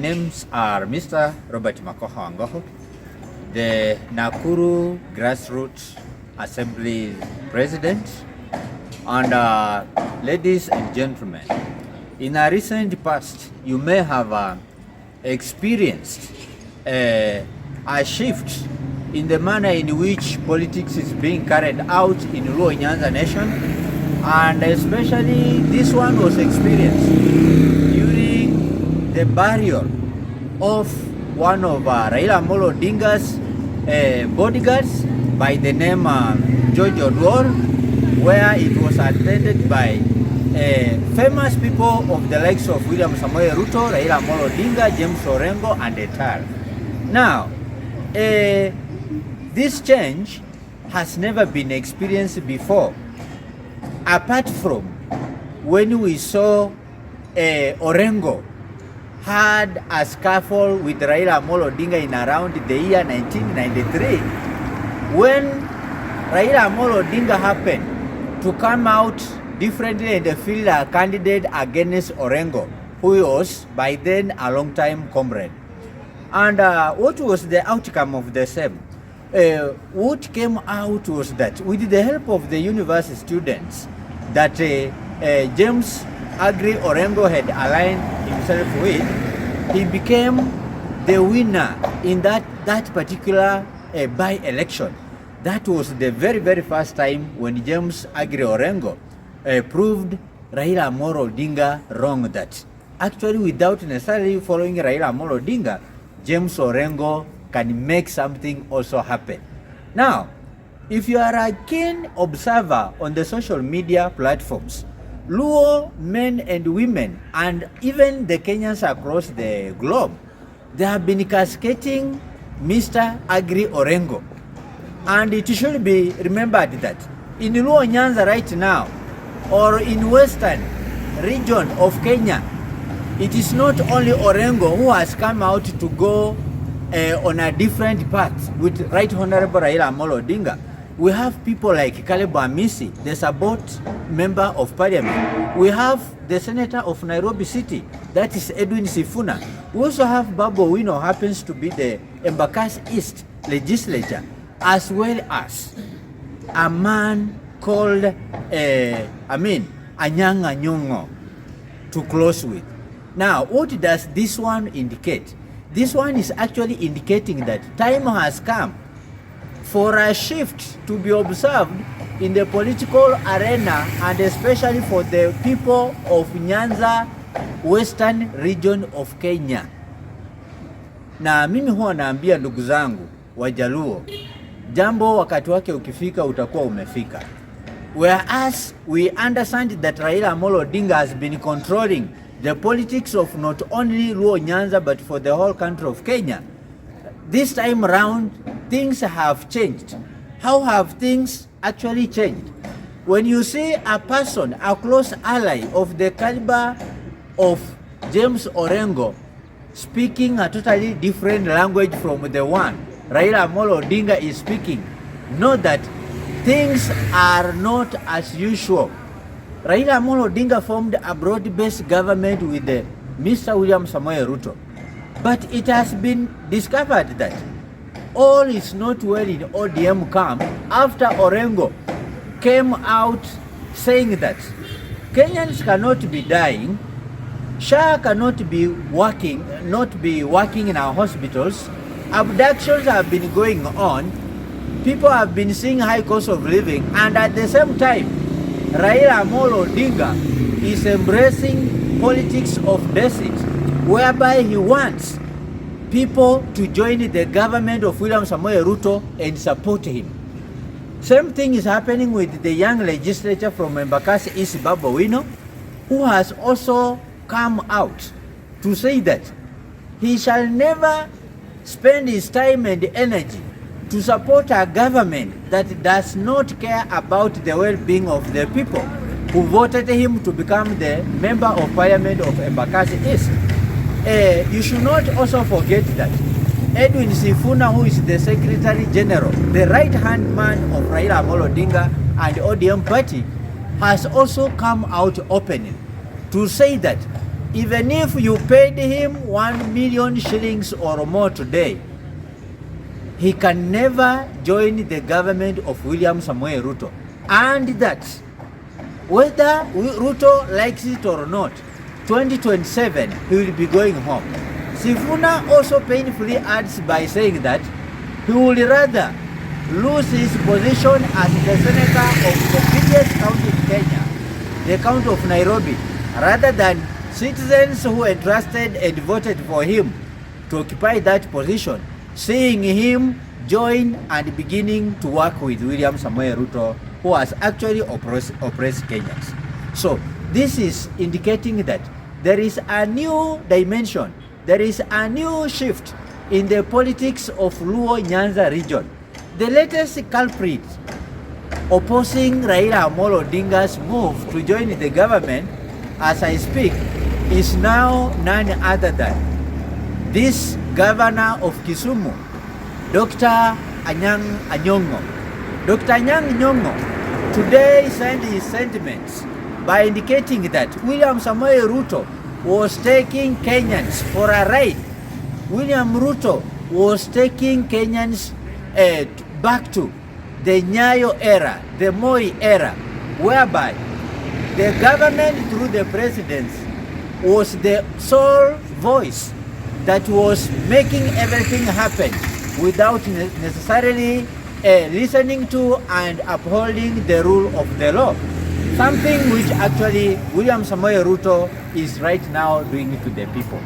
names are Mr. Robert Makoha Angoho, the Nakuru Grassroots Assembly President, and ladies and gentlemen, in a recent past, you may have experienced a shift in the manner in which politics is being carried out in Luo Nyanza Nation, and especially this one was experienced during the burial of one of Raila Amolo Odinga's bodyguards by the name George Odwor, where it was attended by famous people of the likes of William Samoei Ruto, Raila Amolo Odinga, James Orengo, and Etar. Now, this change has never been experienced before, apart from when we saw Orengo had a scuffle with Raila Amolo Odinga in around the year 1993, when Raila Amolo Odinga happened to come out differently and field a candidate against Orengo, who was by then a long-time comrade. And what was the outcome of the same? What came out was that with the help of the university students that James Agri Orengo had aligned himself with, he became the winner in that particular by-election. That was the very first time when James Agri Orengo proved Raila Amolo Odinga wrong, that actually without necessarily following Raila Amolo Odinga, James Orengo can make something also happen. Now, if you are a keen observer on the social media platforms, Luo men and women, and even the Kenyans across the globe, they have been cascading Mr. Agri Orengo. And it should be remembered that in Luo Nyanza right now, or in western region of Kenya, it is not only Orengo who has come out to go on a different path with Right Honorable Raila Amolo Odinga. We have people like Caleb Amisi, the Sabot Member of Parliament. We have the Senator of Nairobi City, that is Edwin Sifuna. We also have Babu Owino, happens to be the Embakasi East legislature, as well as a man called Anyang Nyong'o to close with. Now, what does this one indicate? This one is actually indicating that time has come for a shift to be observed in the political arena, and especially for the people of Nyanza Western region of Kenya. Na mimi huwa naambia ndugu zangu Wajaluo, jambo wakati wake ukifika utakuwa umefika. Whereas we understand that Raila Amolo Odinga has been controlling the politics of not only Luo Nyanza but for the whole country of Kenya, this time around things have changed. How have things actually changed? When you see a person, a close ally of the caliber of James Orengo, speaking a totally different language from the one Raila Amolo Odinga is speaking, know that things are not as usual. Raila Amolo Odinga formed a broad-based government with Mr. William Samoei Ruto. But it has been discovered that all is not well in ODM camp after Orengo came out saying that Kenyans cannot be dying, SHA cannot be working in our hospitals, abductions have been going on, people have been seeing high cost of living, and at the same time, Raila Amolo Odinga is embracing politics of deficit, whereby he wants people to join the government of William Samoei Ruto and support him. Same thing is happening with the young legislator from Embakasi East, Babu Owino, who has also come out to say that he shall never spend his time and energy to support a government that does not care about the well-being of the people who voted him to become the Member of Parliament of Embakasi East. You should not also forget that Edwin Sifuna, who is the Secretary General, the right-hand man of Raila Amolo Odinga and the ODM party, has also come out openly to say that even if you paid him 1 million shillings or more today, he can never join the government of William Samoei Ruto. And that, whether Ruto likes it or not, 2027, he will be going home. Sifuna also painfully adds by saying that he would rather lose his position as the senator of the biggest county in Kenya, the county of Nairobi, rather than citizens who entrusted and voted for him to occupy that position, seeing him join and beginning to work with William Samoei Ruto, who has actually oppressed Kenyans. So this is indicating that there is a new dimension, there is a new shift in the politics of Luo Nyanza region. The latest culprit opposing Raila Amolo Odinga's move to join the government, as I speak, is now none other than this governor of Kisumu, Dr. Nyong'o. Dr. Nyong'o today sent his sentiments by indicating that William Samoei Ruto was taking Kenyans for a ride. William Ruto was taking Kenyans back to the Nyayo era, the Moi era, whereby the government through the presidency was the sole voice that was making everything happen without necessarily listening to and upholding the rule of the law. Something which actually William Samoei Ruto is right now doing to the people.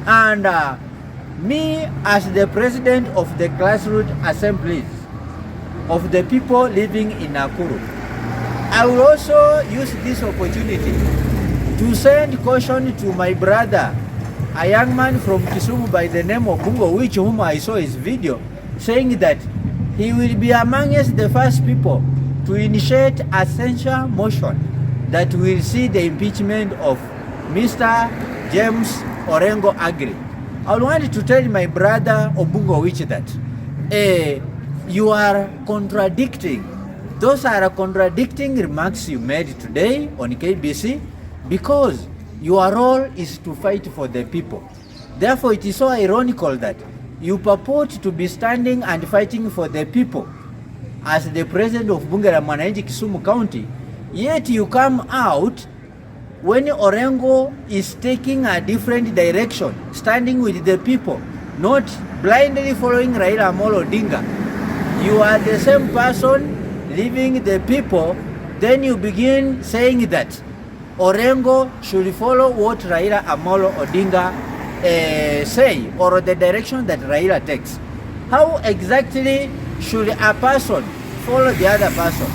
And me as the president of the grassroots assemblies of the people living in Nakuru, I will also use this opportunity to send caution to my brother, a young man from Kisumu by the name of Bungo, whom I saw his video, saying that he will be amongst the first people to initiate a censure motion that will see the impeachment of Mr. James Orengo Agri. I wanted to tell my brother Obungo which that you are contradicting. Those are contradicting remarks you made today on KBC, because your role is to fight for the people. Therefore, it is so ironical that you purport to be standing and fighting for the people as the president of Bunge la Mwananchi Kisumu County, yet you come out when Orengo is taking a different direction, standing with the people, not blindly following Raila Amolo Odinga. You are the same person leaving the people, then you begin saying that Orengo should follow what Raila Amolo Odinga say, or the direction that Raila takes. How exactly should a person follow the other person?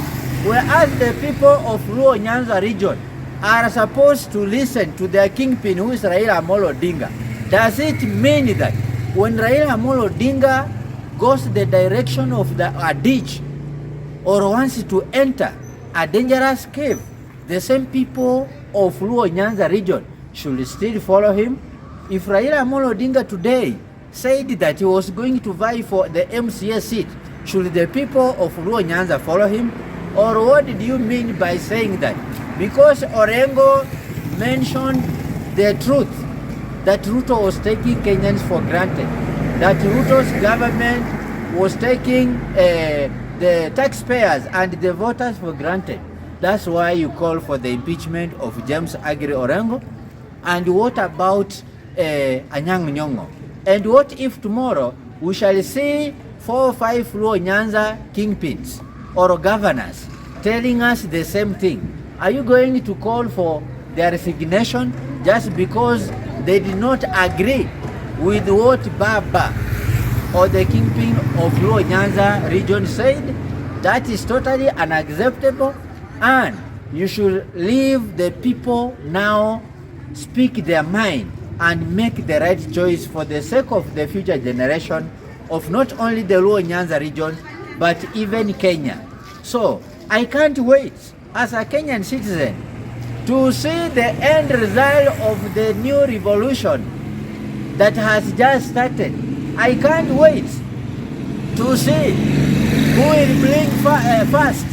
Whereas the people of Luo Nyanza region are supposed to listen to their kingpin, who is Raila Amolo Odinga. Does it mean that when Raila Amolo Odinga goes the direction of a ditch or wants to enter a dangerous cave, the same people of Luo Nyanza region should still follow him? If Raila Amolo Odinga today said that he was going to vie for the MCA seat, should the people of Luo Nyanza follow him? Or what did you mean by saying that? Because Orengo mentioned the truth that Ruto was taking Kenyans for granted, that Ruto's government was taking the taxpayers and the voters for granted. That's why you call for the impeachment of James Agri Orengo. And what about Anyang Nyong'o? And what if tomorrow we shall see 4 or 5 Luo Nyanza kingpins or governors telling us the same thing? Are you going to call for their resignation just because they did not agree with what Baba or the kingpin of Luo Nyanza region said? That is totally unacceptable, and you should leave the people now speak their mind and make the right choice for the sake of the future generation of not only the Luo Nyanza region but even Kenya. So I can't wait as a Kenyan citizen to see the end result of the new revolution that has just started. I can't wait to see who will blink first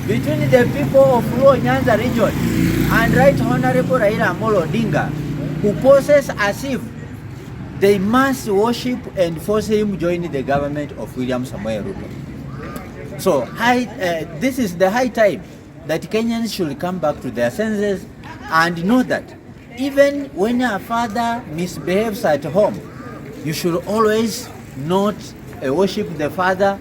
between the people of Luo Nyanza region and Right Honorable Raila Amolo Odinga, who poses as if they must worship and force him join the government of William Samoei Ruto. So this is the high time that Kenyans should come back to their senses and know that even when a father misbehaves at home, you should always not worship the father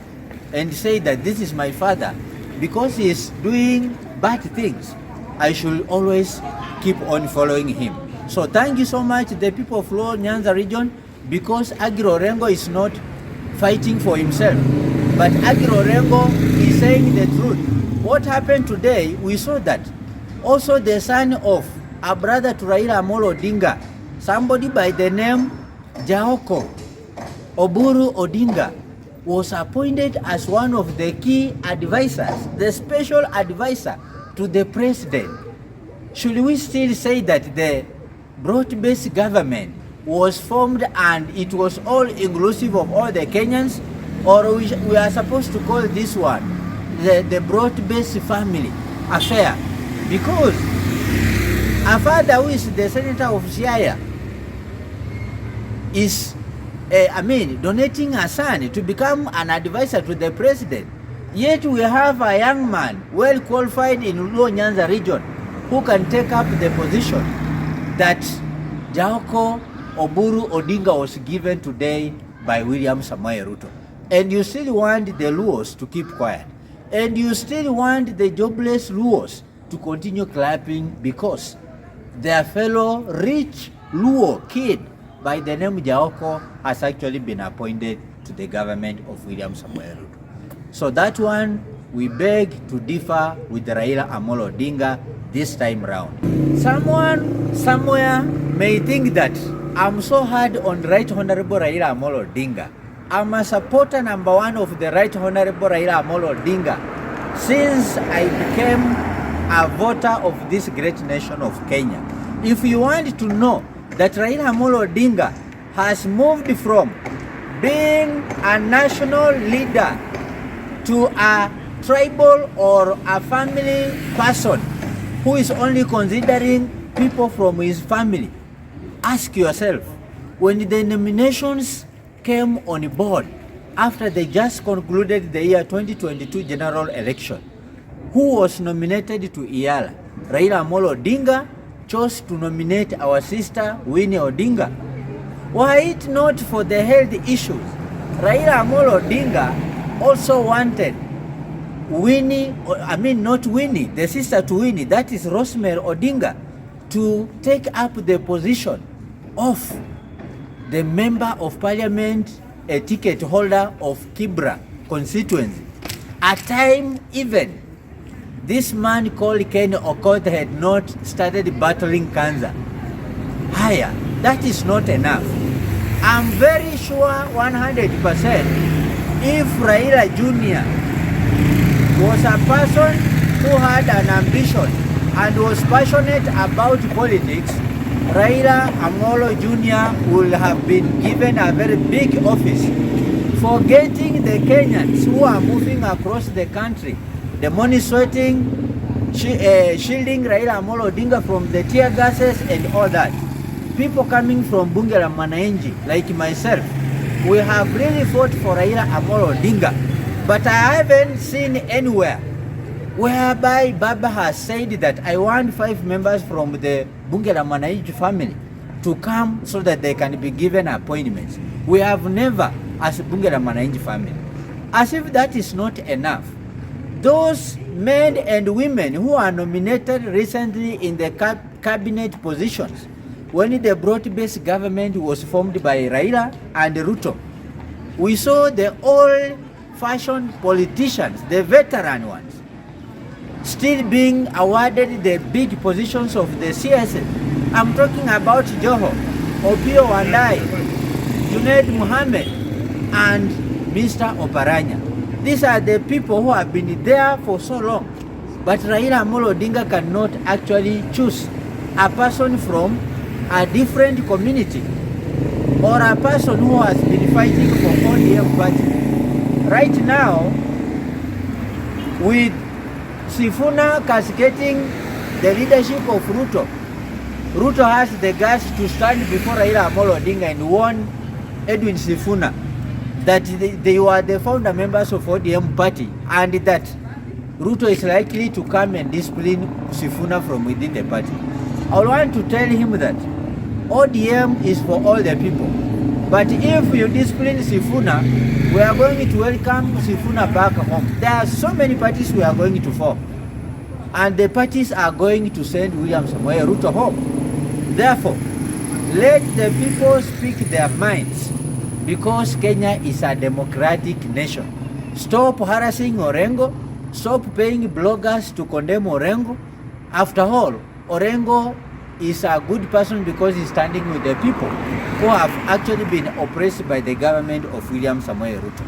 and say that this is my father because he is doing bad things. I should always keep on following him. So thank you so much, the people of Luo Nyanza region, because Agiro Orengo is not fighting for himself, but Agiro Orengo is saying the truth. What happened today, we saw that also the son of a brother to Raila Amolo Odinga, somebody by the name Jaoko Oburu Odinga, was appointed as one of the key advisors, the special advisor to the president. Should we still say that the broad-based government was formed and it was all inclusive of all the Kenyans, or we are supposed to call this one the broad-based family affair? Because a father who is the senator of Siaya is donating a son to become an advisor to the president. Yet we have a young man well qualified in Luo Nyanza region who can take up the position that Jaoko Oburu Odinga was given today by William Samoei Ruto. And you still want the Luos to keep quiet. And you still want the jobless Luos to continue clapping because their fellow rich Luo kid by the name Jaoko has actually been appointed to the government of William Samoei Ruto. So that one, we beg to differ with Raila Amolo Odinga this time round. Someone somewhere may think that I'm so hard on Right Honorable Raila Amolo Odinga. I'm a supporter number one of the Right Honorable Raila Amolo Odinga since I became a voter of this great nation of Kenya. If you want to know that Raila Amolo Odinga has moved from being a national leader to a tribal or a family person who is only considering people from his family, ask yourself, when the nominations came on board after they just concluded the year 2022 general election, who was nominated to Iala? Raila Amolo Odinga chose to nominate our sister Winnie Odinga. Were it not for the health issues, Raila Amolo Odinga also wanted Winnie, not Winnie, the sister to Winnie, that is Rosemary Odinga, to take up the position of the member of parliament, a ticket holder of Kibra constituency. At time even, this man called Ken Okoth had not started battling cancer. Higher, that is not enough. I'm very sure 100% if Raila Jr. was a person who had an ambition and was passionate about politics, Raila Amolo Jr. would have been given a very big office. Forgetting the Kenyans who are moving across the country, the money sweating, shielding Raila Amolo Odinga from the tear gases and all that. People coming from Bunge la Mwananchi, like myself, we have really fought for Raila Amolo Odinga. But I haven't seen anywhere whereby Baba has said that I want 5 members from the Bunge la Mwananchi family to come so that they can be given appointments. We have never, as Bunge la Mwananchi family. As if that is not enough, those men and women who are nominated recently in the cabinet positions, when the broad-based government was formed by Raila and Ruto, we saw the old-fashioned politicians, the veteran ones, still being awarded the big positions of the CSL. I'm talking about Joho, Opio Wandai, Junaid Mohammed, and Mr. Oparanya. These are the people who have been there for so long. But Raila Amolo Odinga cannot actually choose a person from a different community or a person who has been fighting for ODM party. Right now, with Sifuna cascading the leadership of Ruto, Ruto has the guts to stand before Raila Amolo Odinga and warn Edwin Sifuna that they were the founder members of ODM party, and that Ruto is likely to come and discipline Sifuna from within the party. I want to tell him that ODM is for all the people. But if you discipline Sifuna, we are going to welcome Sifuna back home. There are so many parties we are going to form, and the parties are going to send William Samoei Ruto home. Therefore, let the people speak their minds, because Kenya is a democratic nation. Stop harassing Orengo. Stop paying bloggers to condemn Orengo. After all, Orengo is a good person because he's standing with the people who have actually been oppressed by the government of William Samoei Ruto.